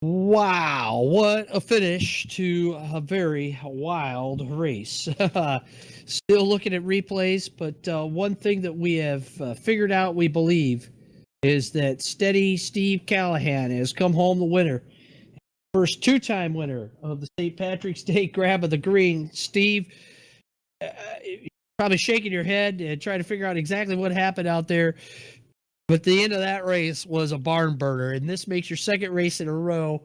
Wow, what a finish to a very wild race. Still looking at replays, but one thing that we have figured out, we believe, is that steady Steve Callahan has come home the winner. First two-time winner of the St. Patrick's Day Grab of the Green. Steve, probably shaking your head and trying to figure out exactly what happened out there. But the end of that race was a barn burner, and this makes your second race in a row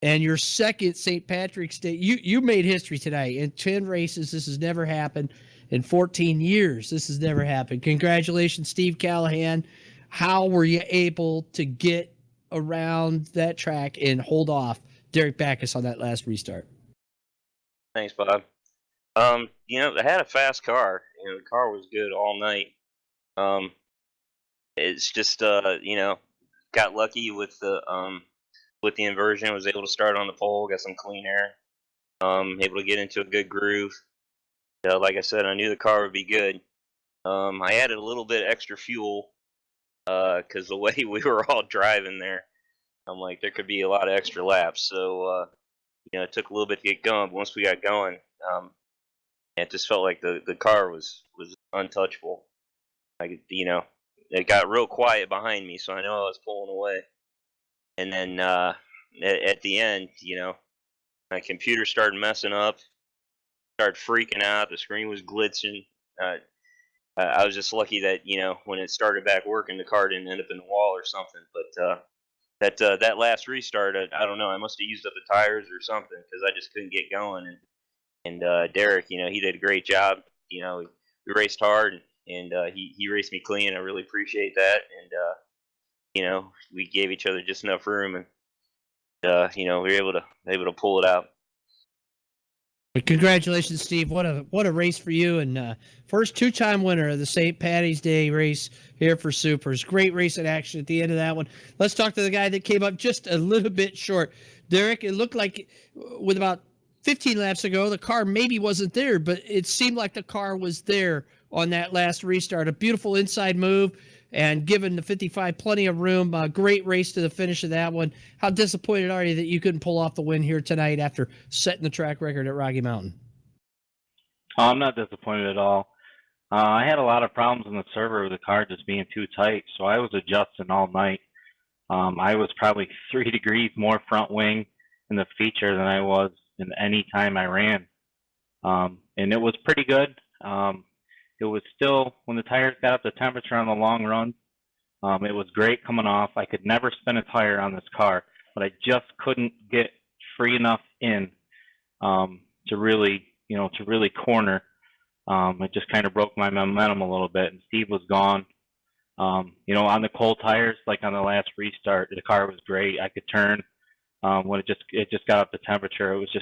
and your second St. Patrick's Day. You made history tonight. In 10 races, this has never happened. In 14 years, this has never happened. Congratulations, Steve Callahan. How were you able to get around that track and hold off Derek Backus on that last restart? Thanks, Bob. I had a fast car. The car was good all night. Um, it's just got lucky with the inversion. Was able to start on the pole, got some clean air. Able to get into a good groove. Like I said, I knew the car would be good. I added a little bit extra fuel because the way we were all driving there, I'm like there could be a lot of extra laps. So it took a little bit to get going. But once we got going, it just felt like the car was untouchable. Like it got real quiet behind me, so I know I was pulling away. And then at the end, my computer started messing up, started freaking out. The screen was glitching. I was just lucky that when it started back working, the car didn't end up in the wall or something. But that last restart, I don't know. I must have used up the tires or something because I just couldn't get going. And Derek, he did a great job. We raced hard, and he raced me clean. I really appreciate that. And we gave each other just enough room, and we were able to pull it out. Congratulations, Steve! What a race for you, and first two-time winner of the St. Patty's Day race here for Supers. Great race in action at the end of that one. Let's talk to the guy that came up just a little bit short. Derek, it looked like with about 15 laps ago, the car maybe wasn't there, but it seemed like the car was there on that last restart. A beautiful inside move, and given the 55 plenty of room. Great race to the finish of that one. How disappointed are you that you couldn't pull off the win here tonight after setting the track record at Rocky Mountain? Oh, I'm not disappointed at all. I had a lot of problems in the server with the car just being too tight, so I was adjusting all night. I was probably 3 degrees more front wing in the feature than I was in any time I ran. And it was pretty good. It was still, when the tires got up to temperature on the long run, it was great coming off. I could never spin a tire on this car, but I just couldn't get free enough in to really corner. It just kind of broke my momentum a little bit, and Steve was gone. On the cold tires, like on the last restart, the car was great. I could turn. When it just got up to temperature, it was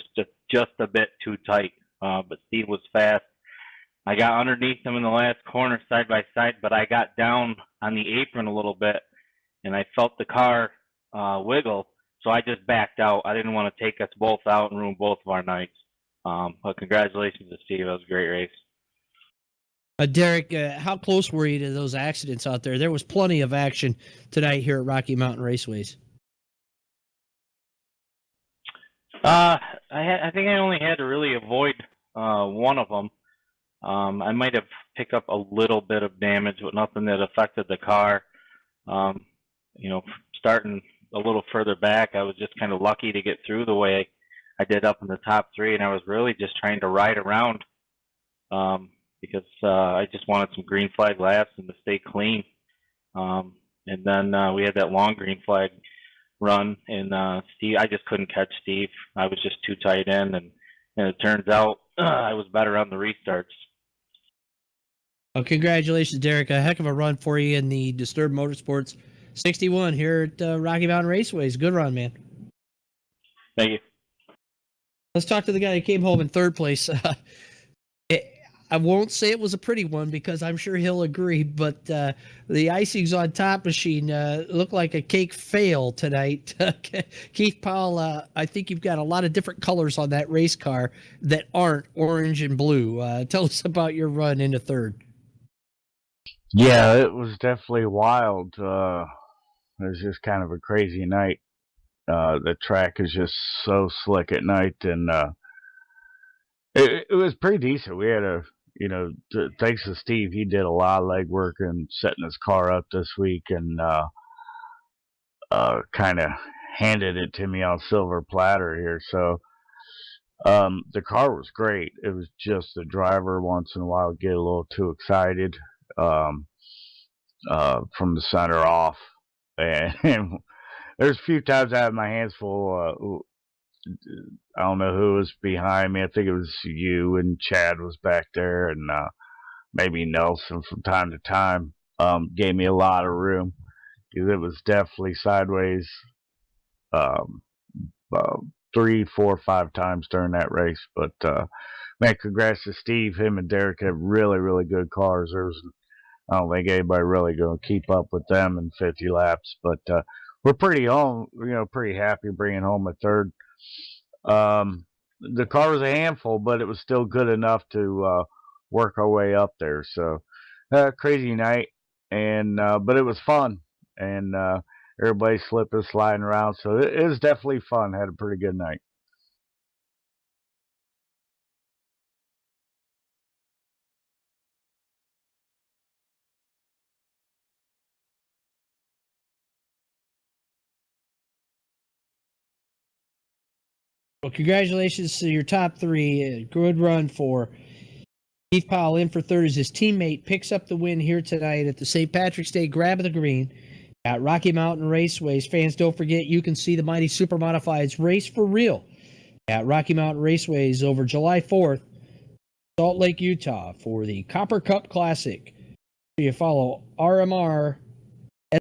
just a bit too tight. But Steve was fast. I got underneath him in the last corner side by side, but I got down on the apron a little bit, and I felt the car wiggle, so I just backed out. I didn't want to take us both out and ruin both of our nights. But congratulations to Steve. That was a great race. Derek, how close were you to those accidents out there? There was plenty of action tonight here at Rocky Mountain Raceways. I think I only had to really avoid one of them. I might have picked up a little bit of damage, but nothing that affected the car. Starting a little further back, I was just kind of lucky to get through the way I did up in the top three, and I was really just trying to ride around because I just wanted some green flag laps and to stay clean. And then we had that long green flag run, and Steve, I just couldn't catch Steve. I was just too tight in, and it turns out I was better on the restarts. Well, congratulations, Derek. A heck of a run for you in the Disturbed Motorsports 61 here at Rocky Mountain Raceways. Good run, man. Thank you. Let's talk to the guy who came home in third place. I won't say it was a pretty one because I'm sure he'll agree, but the icings on top machine looked like a cake fail tonight. Keith Powell, I think you've got a lot of different colors on that race car that aren't orange and blue. Tell us about your run into third. Yeah, it was definitely wild. It was just kind of a crazy night. The track is just so slick at night, and it was pretty decent. We had thanks to Steve, he did a lot of legwork and setting his car up this week, and kind of handed it to me on silver platter here. So the car was great. It was just the driver once in a while get a little too excited from the center off, and there's a few times I had my hands full. I don't know who was behind me. I think it was you, and Chad was back there, and maybe Nelson from time to time. Gave me a lot of room because it was definitely sideways 3, 4, 5 times during that race. But man, congrats to Steve. Him and Derek have really, really good cars. I don't think anybody really going to keep up with them in 50 laps. But we're pretty happy bringing home a third. The car was a handful, but it was still good enough to work our way up there. So crazy night, and but it was fun, and everybody slipping, sliding around. So it was definitely fun. Had a pretty good night. Well, congratulations to your top three. Good run for Keith Powell in for third as his teammate picks up the win here tonight at the St. Patrick's Day Grab of the Green at Rocky Mountain Raceways. Fans, don't forget you can see the mighty Supermodifieds race for real at Rocky Mountain Raceways over July 4th, Salt Lake, Utah for the Copper Cup Classic. You follow RMR